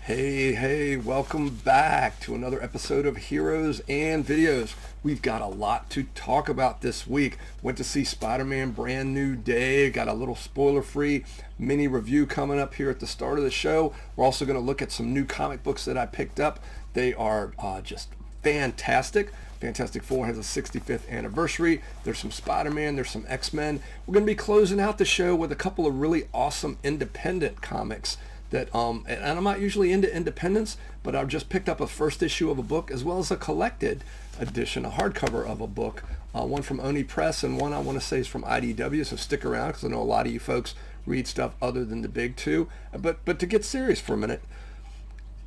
Hey, welcome back to another episode of Heroes and Videos. We've got a lot to talk about this week. Went to see Spider-Man Brand New Day. Got a little spoiler-free mini review coming up here at the start of the show. We're also going to look at some new comic books that I picked up. They are just fantastic. Fantastic Four has a 65th anniversary. There's some Spider-Man, there's some X-Men. We're going to be closing out the show with a couple of really awesome independent comics that and I'm not usually into independents, but I've just picked up a first issue of a book as well as a collected edition, a hardcover of a book, one from Oni Press and one I want to say is from IDW, so stick around because I know a lot of you folks read stuff other than the big two. But to get serious for a minute,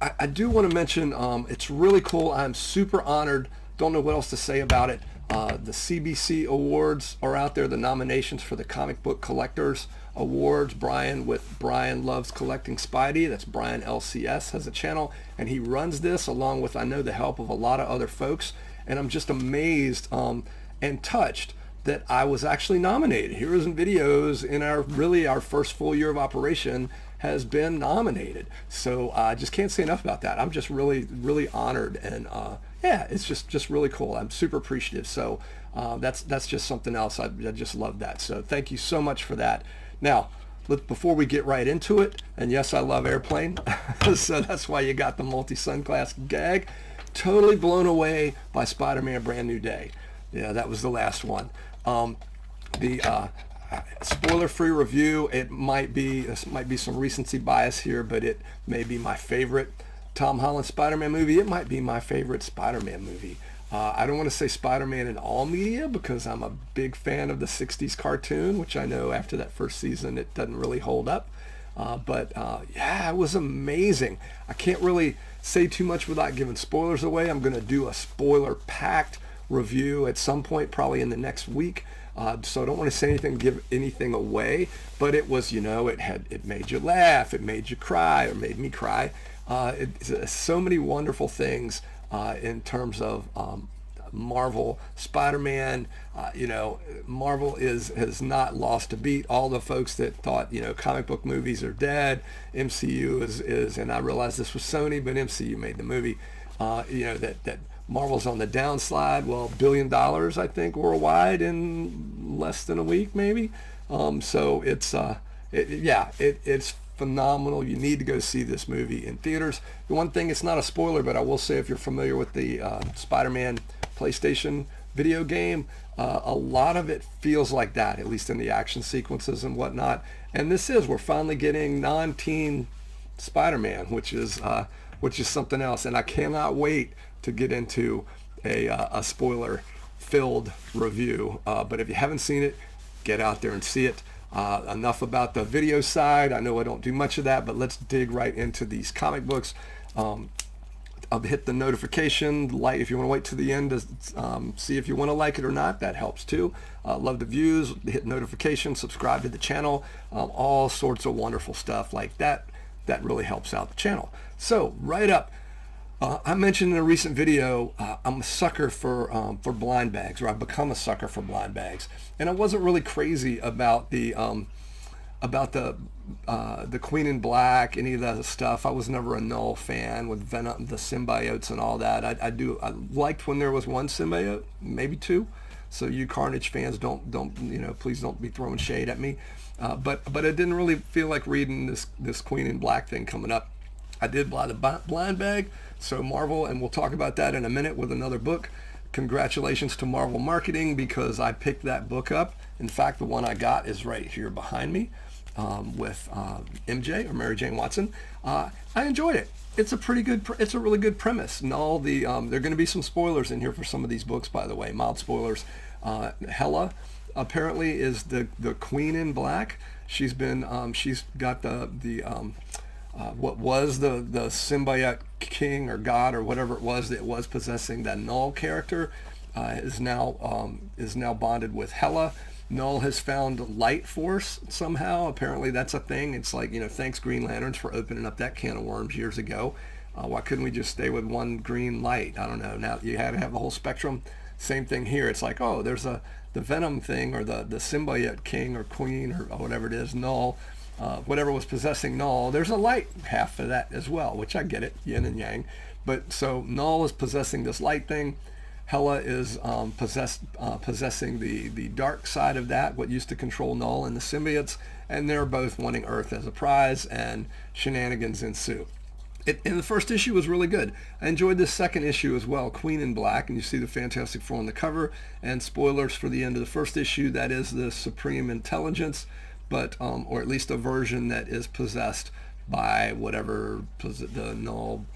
I do want to mention it's really cool. I'm super honored. Don't know what else to say about it. The CBC Awards are out there, the nominations for the Comic Book Collectors Awards. Brian with Brian Loves Collecting Spidey, that's Brian LCS, has a channel, and he runs this along with, I know, the help of a lot of other folks. And I'm just amazed and touched that I was actually nominated. Heroes and Videos in our first full year of operation has been nominated. So I just can't say enough about that. I'm just really honored, and yeah, it's just really cool. I'm super appreciative. So that's just something else. I just love that. So thank you so much for that. Now, before we get right into it, and yes, I love Airplane, so that's why you got the multi-sunglass gag. Totally blown away by Spider-Man Brand New Day. Yeah, that was the last one. The spoiler-free review, this might be some recency bias here, but it may be my favorite Tom Holland Spider-Man movie. It might be my favorite Spider-Man movie. I don't want to say Spider-Man in all media because I'm a big fan of the 60s cartoon, which I know after that first season it doesn't really hold up. But yeah, it was amazing. I can't really say too much without giving spoilers away. I'm going to do a spoiler-packed review at some point, probably in the next week. So I don't want to say anything, give anything away, but it was, it made you laugh, it made you cry, or made me cry. It's so many wonderful things in terms of Marvel, Spider-Man. Marvel has not lost a beat. All the folks that thought, comic book movies are dead, MCU is, and I realized this was Sony, but MCU made the movie, that Marvel's on the downslide. Well, $1 billion, I think, worldwide in less than a week, maybe. So it's phenomenal. You need to go see this movie in theaters. The one thing, it's not a spoiler, but I will say if you're familiar with the Spider-Man PlayStation video game, a lot of it feels like that, at least in the action sequences and whatnot. And we're finally getting non-teen Spider-Man, which is something else. And I cannot wait to get into a spoiler-filled review. But if you haven't seen it, get out there and see it. Enough about the video side. I know I don't do much of that, but let's dig right into these comic books. I'll hit the notification, like if you want to wait to the end to see if you want to like it or not. That helps too. Love the views, hit notification, subscribe to the channel, all sorts of wonderful stuff like that. That really helps out the channel. So right up, I mentioned in a recent video, I'm a sucker for blind bags, or I've become a sucker for blind bags, and I wasn't really crazy about the Queen in Black, any of that stuff. I was never a Null fan with Venom, the symbiotes, and all that. I liked when there was one symbiote, maybe two. So you Carnage fans, please don't be throwing shade at me. But I didn't really feel like reading this Queen in Black thing coming up. I did buy the blind bag, so Marvel, and we'll talk about that in a minute with another book. Congratulations to Marvel Marketing, because I picked that book up. In fact, the one I got is right here behind me with MJ, or Mary Jane Watson. I enjoyed it. It's a really good premise. And all the there are going to be some spoilers in here for some of these books, by the way, mild spoilers. Hela apparently is the Queen in Black. She's got what was the symbiote king or god or whatever it was that was possessing that Null character, is now bonded with Hela. Null has found Light Force somehow. Apparently that's a thing. It's like, thanks Green Lanterns for opening up that can of worms years ago. Why couldn't we just stay with one green light? I don't know. Now you had to have the whole spectrum. Same thing here. It's like, there's the Venom thing, or the symbiote king or queen or whatever it is, Null. whatever was possessing Null. There's a light half of that as well, which I get it, yin and yang. But so Null is possessing this light thing. Hela is possessing the dark side of that, what used to control Null and the symbiotes, and they're both wanting Earth as a prize, and shenanigans ensue. And the first issue was really good. I enjoyed this second issue as well, Queen in Black, and you see the Fantastic Four on the cover, and spoilers for the end of the first issue, that is the Supreme Intelligence, but or at least a version that is possessed by whatever the Null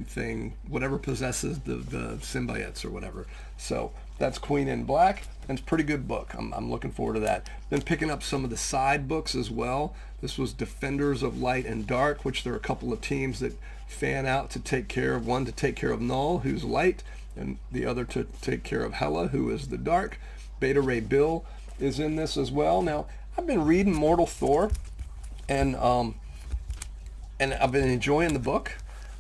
thing, whatever possesses the symbiotes or whatever. So that's Queen in Black, and it's a pretty good book. I'm looking forward to that. Then picking up some of the side books as well. This was Defenders of Light and Dark, which there are a couple of teams that fan out to take care of, one to take care of Null, who's light, and the other to take care of Hela, who is the dark. Beta Ray Bill is in this as well. Now, I've been reading Mortal Thor, and I've been enjoying the book,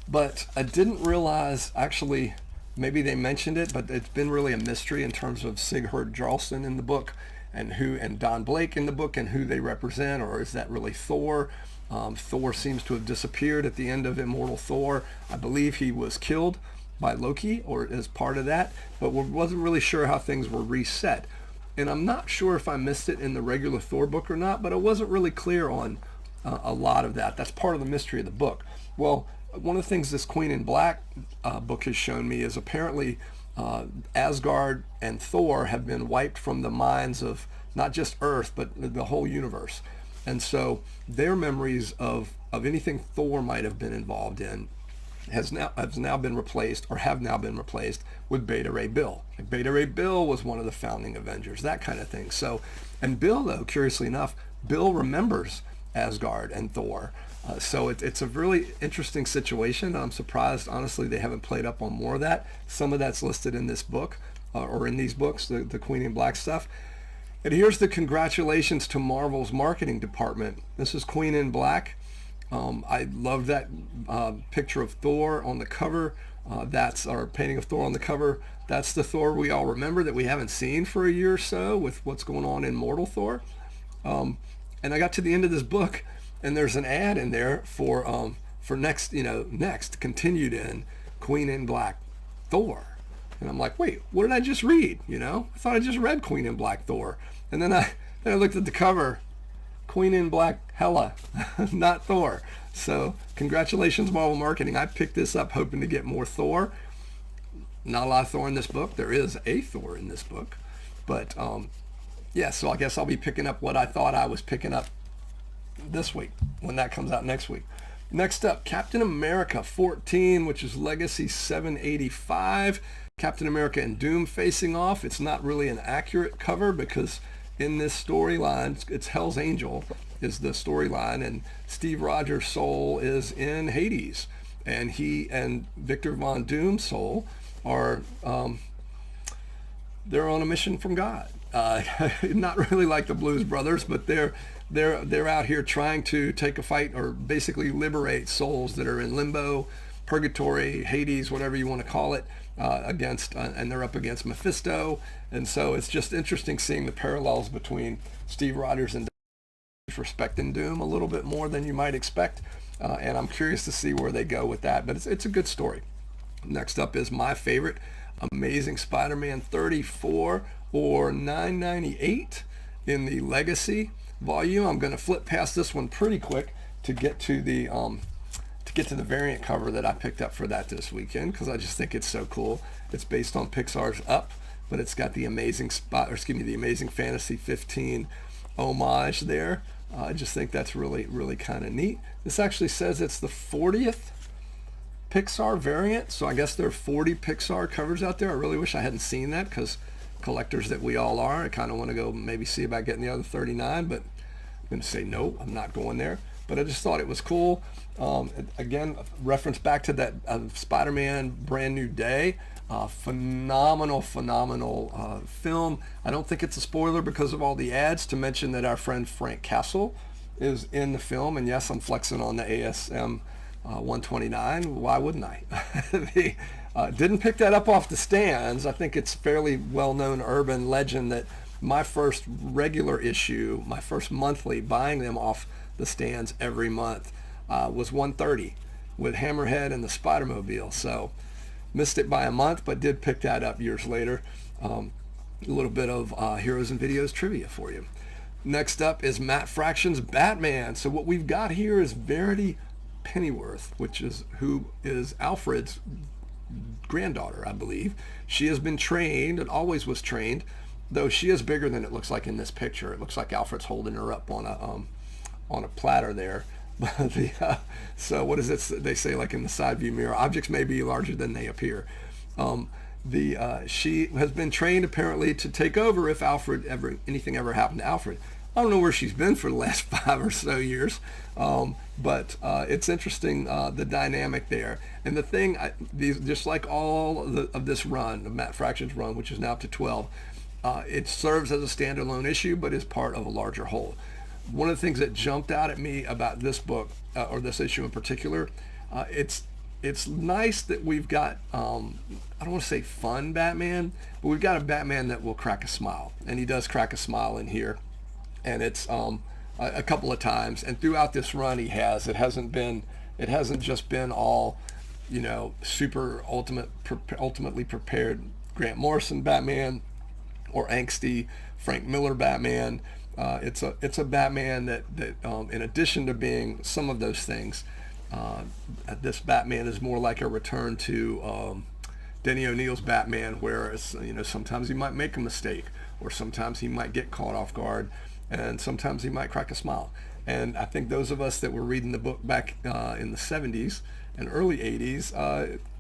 but I didn't realize, actually, maybe they mentioned it, but it's been really a mystery in terms of Sigurd Jarlson in the book, and Don Blake in the book, and who they represent, or is that really Thor? Thor seems to have disappeared at the end of Immortal Thor. I believe he was killed by Loki, or as part of that, but wasn't really sure how things were reset. And I'm not sure if I missed it in the regular Thor book or not, but I wasn't really clear on a lot of that. That's part of the mystery of the book. Well, one of the things this Queen in Black book has shown me is apparently Asgard and Thor have been wiped from the minds of not just Earth, but the whole universe. And so their memories of anything Thor might have been involved in have now been replaced with Beta Ray Bill. Like Beta Ray Bill was one of the founding Avengers, that kind of thing. So, and Bill, though, curiously enough, Bill remembers Asgard and Thor. So it's a really interesting situation. I'm surprised, honestly, they haven't played up on more of that. Some of that's listed in this book, or in these books, the Queen in Black stuff. And here's the congratulations to Marvel's marketing department. This is Queen in Black. I love that picture of Thor on the cover. That's our painting of Thor on the cover. That's the Thor we all remember that we haven't seen for a year or so with what's going on in Mortal Thor. And I got to the end of this book, and there's an ad in there for next continued in Queen in Black Thor. And I'm like, wait, what did I just read? I thought I just read Queen in Black Thor. And then I looked at the cover, Queen in Black Hela, not Thor. So congratulations, Marvel Marketing. I picked this up hoping to get more Thor. Not a lot of Thor in this book. There is a Thor in this book. But yeah, so I guess I'll be picking up what I thought I was picking up this week when that comes out next week. Next up, Captain America 14, which is Legacy 785. Captain America and Doom facing off. It's not really an accurate cover because in this storyline, it's Hell's Angel is the storyline, and Steve Rogers' soul is in Hades, and he and Victor Von Doom's soul are they're on a mission from God. Not really like the Blues Brothers, but they're out here trying to take a fight or basically liberate souls that are in limbo, purgatory, Hades, whatever you want to call it, and they're up against Mephisto. And so it's just interesting seeing the parallels between Steve Rogers and respecting Doom a little bit more than you might expect. And I'm curious to see where they go with that, but it's a good story. Next up is my favorite, Amazing Spider-Man 34 or 998 in the Legacy volume. I'm going to flip past this one pretty quick to get to the variant cover that I picked up for that this weekend because I just think it's so cool. It's based on Pixar's Up, but it's got the Amazing Fantasy 15 homage there. I just think that's really, really kind of neat. This actually says it's the 40th Pixar variant, so I guess there are 40 Pixar covers out there. I really wish I hadn't seen that because collectors that we all are, I kind of want to go maybe see about getting the other 39, but I'm going to say no, I'm not going there. But I just thought it was cool. Again, reference back to that Spider-Man Brand New Day. Phenomenal film. I don't think it's a spoiler because of all the ads to mention that our friend Frank Castle is in the film. And yes, I'm flexing on the ASM 129. Why wouldn't I? Didn't pick that up off the stands. I think it's fairly well-known urban legend that my first regular issue, my first monthly, buying them off the stands every month, was 130 with Hammerhead and the Spider-Mobile. So missed it by a month, but did pick that up years later. A little bit of Heroes and Videos trivia for you. Next up is Matt Fraction's Batman. So what we've got here is Verity Pennyworth, who is Alfred's granddaughter, I believe. She has been trained and always was trained, though she is bigger than it looks like in this picture. It looks like Alfred's holding her up on a platter there. So what is it? They say, like in the side view mirror, objects may be larger than they appear. She has been trained apparently to take over if anything ever happened to Alfred. I don't know where she's been for the last 5 or so years, but it's interesting, the dynamic there. And the thing, just like all of this run, of Matt Fraction's run, which is now up to 12, it serves as a standalone issue, but is part of a larger whole. One of the things that jumped out at me about this book, or this issue in particular, it's nice that we've got, I don't want to say fun Batman, but we've got a Batman that will crack a smile. And he does crack a smile in here. And it's a couple of times. And throughout this run it hasn't just been all, super ultimately prepared Grant Morrison Batman or angsty Frank Miller Batman. It's a Batman that in addition to being some of those things, this Batman is more like a return to Denny O'Neil's Batman, where sometimes he might make a mistake, or sometimes he might get caught off guard, and sometimes he might crack a smile. And I think those of us that were reading the book back in the 70s and early 80s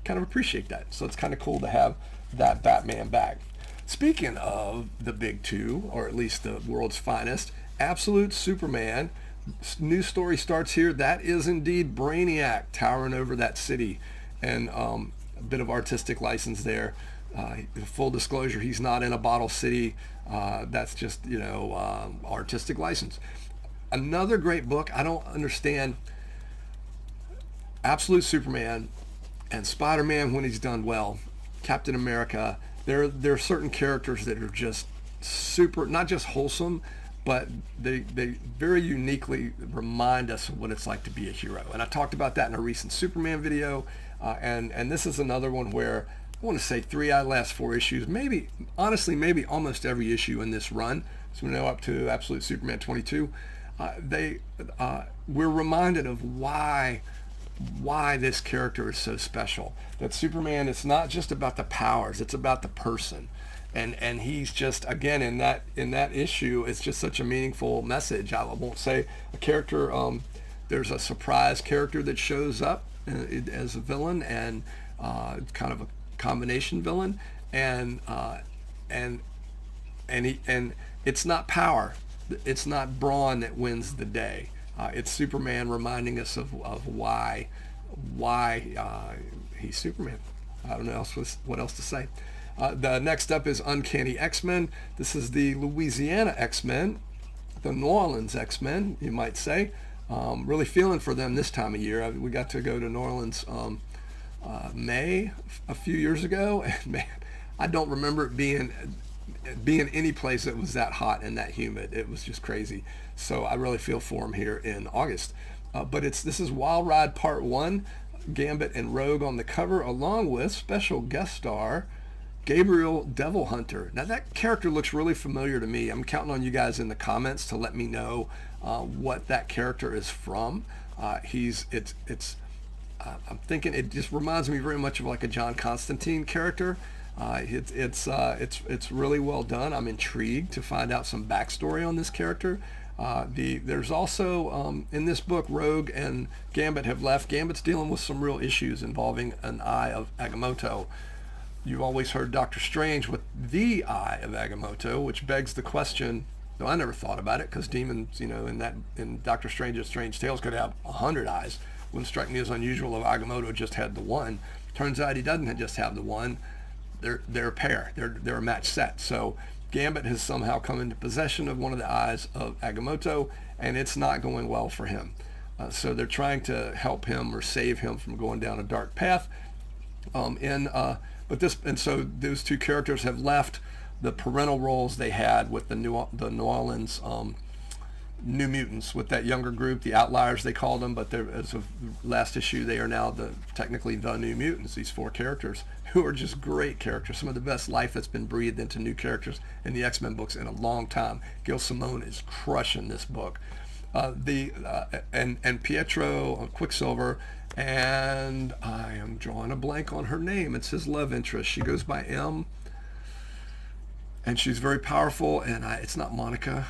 kind of appreciate that. So it's kind of cool to have that Batman back. Speaking of the big two, or at least the world's finest, Absolute Superman. New story starts here. That is indeed Brainiac towering over that city. And a bit of artistic license there. Full disclosure, he's not in a bottle city. That's just, artistic license. Another great book. I don't understand Absolute Superman and Spider-Man when he's done well. Captain America. There are certain characters that are just super, not just wholesome, but they very uniquely remind us of what it's like to be a hero. And I talked about that in a recent Superman video. And this is another one where I want to say 3 out of the last 4 issues, maybe almost every issue in this run, so we're now up to Absolute Superman 22, we're reminded of why this character is so special. That Superman, it's not just about the powers, it's about the person. And he's just, again, in that issue, it's just such a meaningful message. I won't say a character, there's a surprise character that shows up as a villain, and kind of a combination villain, and it's not power, it's not brawn that wins the day. It's Superman reminding us of why he's Superman. I don't know what else to say. The next up is Uncanny X-Men. This is the Louisiana X-Men, the New Orleans X-Men, you might say. Really feeling for them this time of year. We got to go to New Orleans May a few years ago, and man, I don't remember it being any place that was that hot and that humid. It was just crazy. So I really feel for them here in August. But this is Wild Ride Part 1, Gambit and Rogue on the cover, along with special guest star Gabriel Devil Hunter. Now that character looks really familiar to me. I'm counting on you guys in the comments to let me know what that character is from. I'm thinking it just reminds me very much of like a John Constantine character. It's really well done. I'm intrigued to find out some backstory on this character. There's also in this book, Rogue and Gambit have left. Gambit's dealing with some real issues involving an eye of Agamotto. You've always heard Doctor Strange with the eye of Agamotto, which begs the question, though I never thought about it, because demons, in Doctor Strange's Strange Tales could have 100 eyes. Wouldn't strike me as unusual if Agamotto just had the one. Turns out he doesn't just have the one. They're a pair. They're a match set. So Gambit has somehow come into possession of one of the eyes of Agamotto, and it's not going well for him. So they're trying to help him or save him from going down a dark path. So those two characters have left. the parental roles they had with the New Orleans New Mutants, with that younger group, the Outliers they called them, but as of last issue they are now technically the New Mutants, these 4 characters who are just great characters, some of the best life that's been breathed into new characters in the X-Men books in a long time. Gail Simone is crushing this book. And Pietro Quicksilver, and I am drawing a blank on her name. It's his love interest. She goes by M, and she's very powerful, and it's not Monica.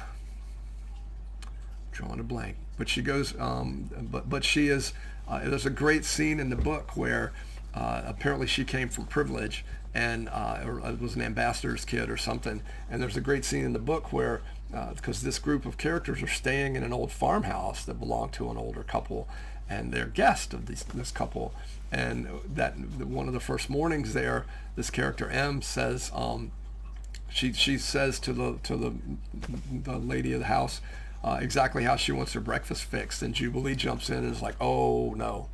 Drawing a blank, but she goes, but she is, there's a great scene in the book where apparently she came from privilege and was an ambassador's kid or something, and there's a great scene in the book where, because this group of characters are staying in an old farmhouse that belonged to an older couple, and they're guests of this couple, and that one of the first mornings there, this character M says, she says to the lady of the house, exactly how she wants her breakfast fixed, and Jubilee jumps in and is like, oh no,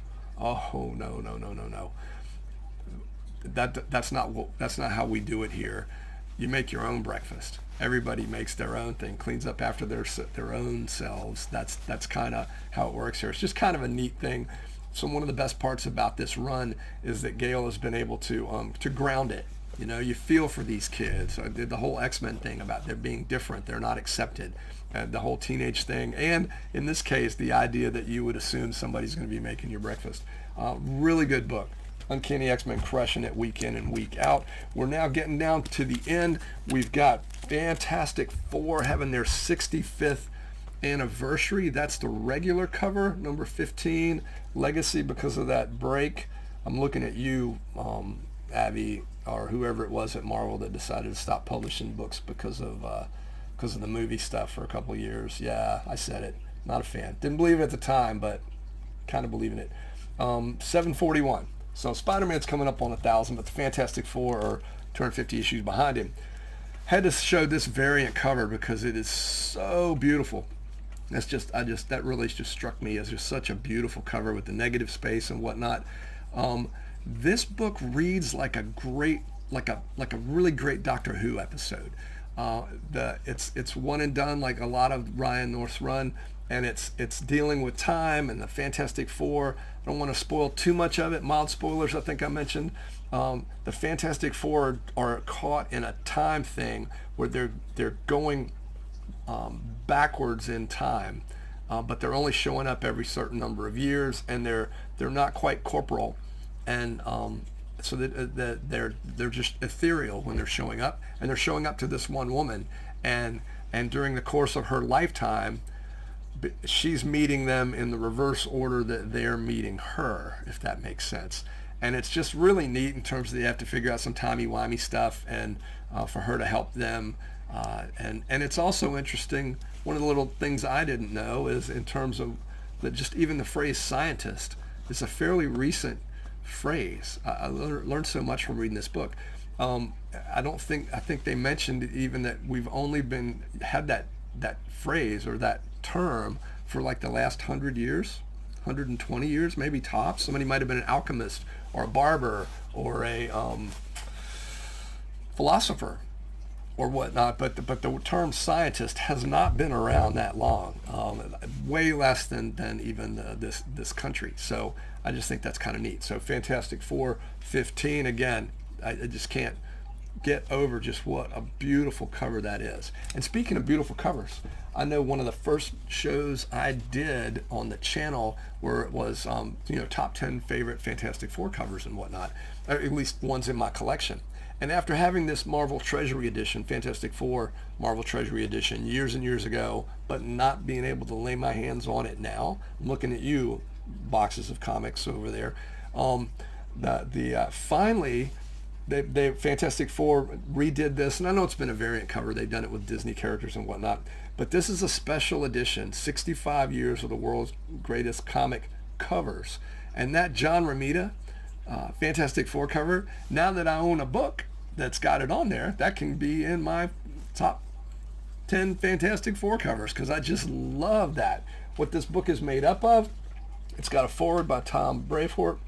that's not how we do it here. You make your own breakfast. Everybody makes their own thing, cleans up after their own selves. That's kind of how it works here. It's just kind of a neat thing. So one of the best parts about this run is that Gail has been able to ground it. You know, you feel for these kids. I did the whole X-Men thing about they're being different, they're not accepted, the whole teenage thing, and in this case, the idea that you would assume somebody's going to be making your breakfast. Really good book. Uncanny X-Men crushing it week in and week out. We're now getting down to the end. We've got Fantastic Four having their 65th anniversary. That's the regular cover, number 15, Legacy, because of that break. I'm looking at you, Abby, or whoever it was at Marvel that decided to stop publishing books because of the movie stuff for a couple of years. Yeah, I said it. Not a fan. Didn't believe it at the time, but kind of believing it. 741. So Spider-Man's coming up on 1,000, but the Fantastic Four are 250 issues behind him. Had to show this variant cover because it is so beautiful. That really just struck me as just such a beautiful cover with the negative space and whatnot. This book reads like a really great Doctor Who episode. It's one and done, like a lot of Ryan North's run, and it's dealing with time and the Fantastic Four. I don't want to spoil too much of it. Mild spoilers, I think I mentioned. The Fantastic Four are caught in a time thing where they're going backwards in time, but they're only showing up every certain number of years, and they're not quite corporal, and so that they're just ethereal when they're showing up, and they're showing up to this one woman, and during the course of her lifetime, she's meeting them in the reverse order that they're meeting her, if that makes sense. And it's just really neat in terms of they have to figure out some timey-wimey stuff, and for her to help them. And it's also interesting, one of the little things I didn't know is in terms of that, just even the phrase scientist is a fairly recent phrase. I learned so much from reading this book. I think they mentioned even that we've only had that phrase or that term for like the last 100 years, 120 years, maybe tops. Somebody might have been an alchemist or a barber or a philosopher or whatnot, but the term scientist has not been around that long, way less than even this country. So I just think that's kind of neat. So Fantastic Four 15, again, I just can't get over just what a beautiful cover that is. And speaking of beautiful covers, I know one of the first shows I did on the channel where it was top 10 favorite Fantastic Four covers and whatnot, or at least ones in my collection. And after having this Marvel Treasury Edition, Fantastic Four Marvel Treasury Edition, years and years ago, but not being able to lay my hands on it now, I'm looking at you, boxes of comics over there. Finally, they Fantastic Four redid this, and I know it's been a variant cover. They've done it with Disney characters and whatnot, but this is a special edition, 65 years of the world's greatest comic covers. And that John Romita Fantastic Four cover, now that I own a book that's got it on there, that can be in my top 10 Fantastic Four covers, because I just love that. What this book is made up of, it's got a foreword by Tom Brevoort.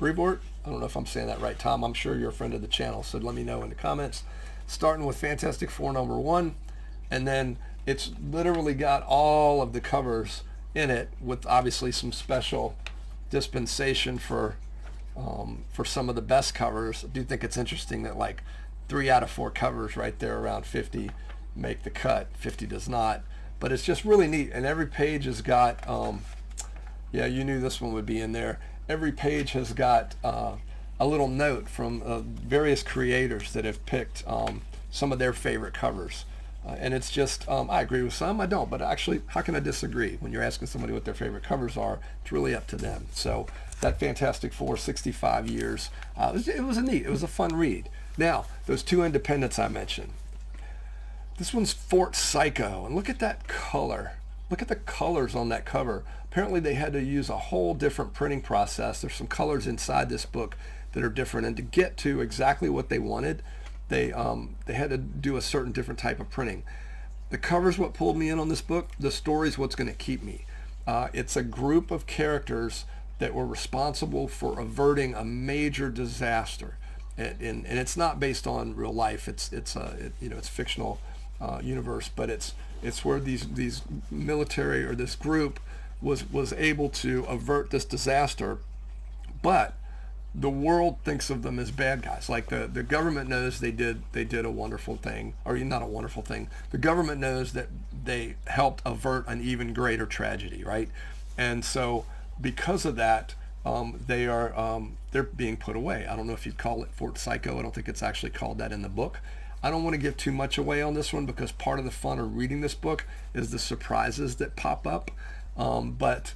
I don't know if I'm saying that right, Tom. I'm sure you're a friend of the channel, so let me know in the comments. starting with Fantastic Four #1, and then it's literally got all of the covers in it, with obviously some special dispensation for some of the best covers. I do think it's interesting that like 3 out of 4 covers right there around 50 make the cut. 50 does not, but it's just really neat. And every page has got, yeah, you knew this one would be in there. Every page has got a little note from various creators that have picked some of their favorite covers. And it's just, I agree with some, I don't, but actually, how can I disagree? When you're asking somebody what their favorite covers are, it's really up to them. So that Fantastic Four, 65 years, it was a fun read. Now, those 2 independents I mentioned. This one's Fort Psycho, and look at that color. Look at the colors on that cover. Apparently they had to use a whole different printing process. There's some colors inside this book that are different, and to get to exactly what they wanted, they had to do a certain different type of printing. The cover's what pulled me in on this book. The story's what's going to keep me. It's a group of characters that were responsible for averting a major disaster, and it's not based on real life. It's fictional universe, but it's where these military, or this group was able to avert this disaster, but the world thinks of them as bad guys. Like the government knows they did a wonderful thing, or not a wonderful thing. The government knows that they helped avert an even greater tragedy, right? And so because of that, they're being put away. I don't know if you'd call it Fort Psycho. I don't think it's actually called that in the book. I don't want to give too much away on this one, because part of the fun of reading this book is the surprises that pop up. But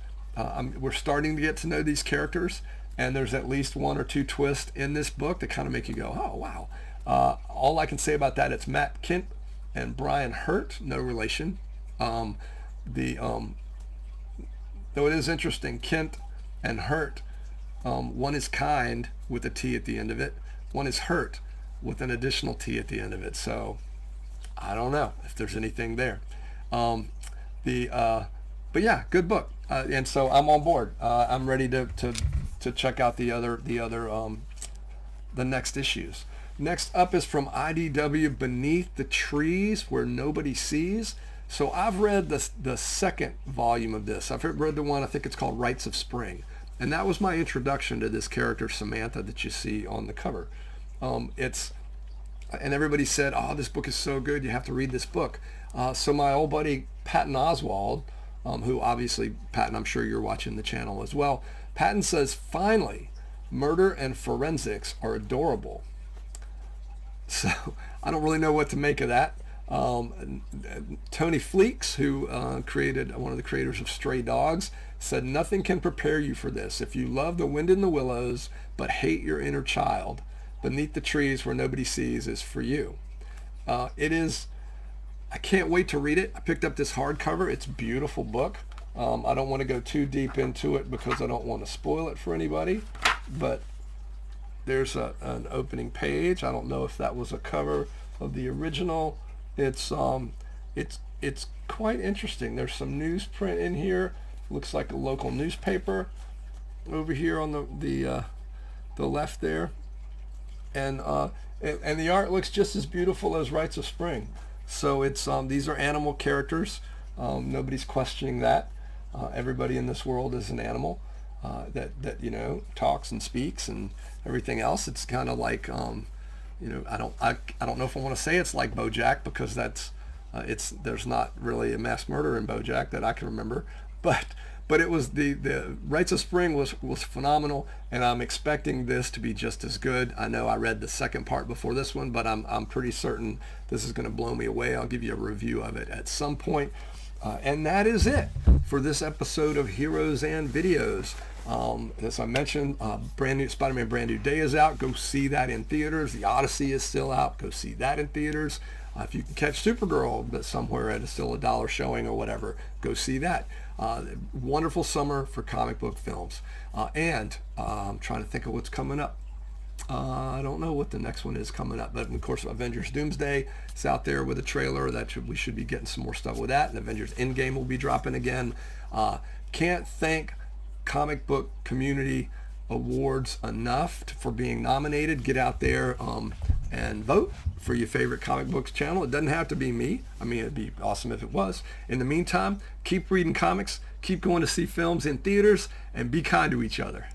we're starting to get to know these characters, and there's at least 1 or 2 twists in this book that kind of make you go, oh, wow. All I can say about that, it's Matt Kindt and Brian Hurt, no relation. Though it is interesting, Kindt and Hurt, one is kind with a T at the end of it. One is Hurt with an additional T at the end of it. So I don't know if there's anything there. But yeah, good book. And so I'm on board. I'm ready to check out the next issues. Next up is from IDW, Beneath the Trees Where Nobody Sees. So I've read the second volume of this. I've read the one, I think it's called Rites of Spring. And that was my introduction to this character, Samantha, that you see on the cover. And everybody said, oh, this book is so good, you have to read this book. So my old buddy, Patton Oswalt, who obviously, Patton, I'm sure you're watching the channel as well. Patton says, finally, murder and forensics are adorable. So I don't really know what to make of that. Tony Fleeks, who one of the creators of Stray Dogs, said, nothing can prepare you for this. If you love The Wind in the Willows but hate your inner child, Beneath the Trees Where Nobody Sees is for you. It is. I can't wait to read it. I picked up this hardcover. It's a beautiful book. I don't want to go too deep into it because I don't want to spoil it for anybody, but there's an opening page. I don't know if that was a cover of the original. It's quite interesting. There's some newsprint in here. Looks like a local newspaper over here on the left there, and the art looks just as beautiful as Rites of Spring. So it's these are animal characters. Nobody's questioning that. Everybody in this world is an animal that talks and speaks and everything else. It's kind of like I don't know if I want to say it's like BoJack, because there's not really a mass murder in BoJack that I can remember, but it was the Rites of Spring was phenomenal, and I'm expecting this to be just as good. I know I read the second part before this one, but I'm pretty certain this is going to blow me away. I'll give you a review of it at some point. And that is it for this episode of Heroes and Videos. As I mentioned, brand new Spider-Man Brand New Day is out. Go see that in theaters. The Odyssey is still out. Go see that in theaters. If you can catch Supergirl but somewhere at still a $1 showing or whatever, go see that. Wonderful summer for comic book films. And I'm trying to think of what's coming up. I don't know what the next one is coming up, but of course Avengers Doomsday is out there with a trailer. We should be getting some more stuff with that, and Avengers Endgame will be dropping again. Can't thank Comic Book Community Awards enough for being nominated. Get out there, and vote for your favorite comic books channel. It doesn't have to be me. I mean, it'd be awesome if it was. In the meantime, keep reading comics, keep going to see films in theaters, and be kind to each other.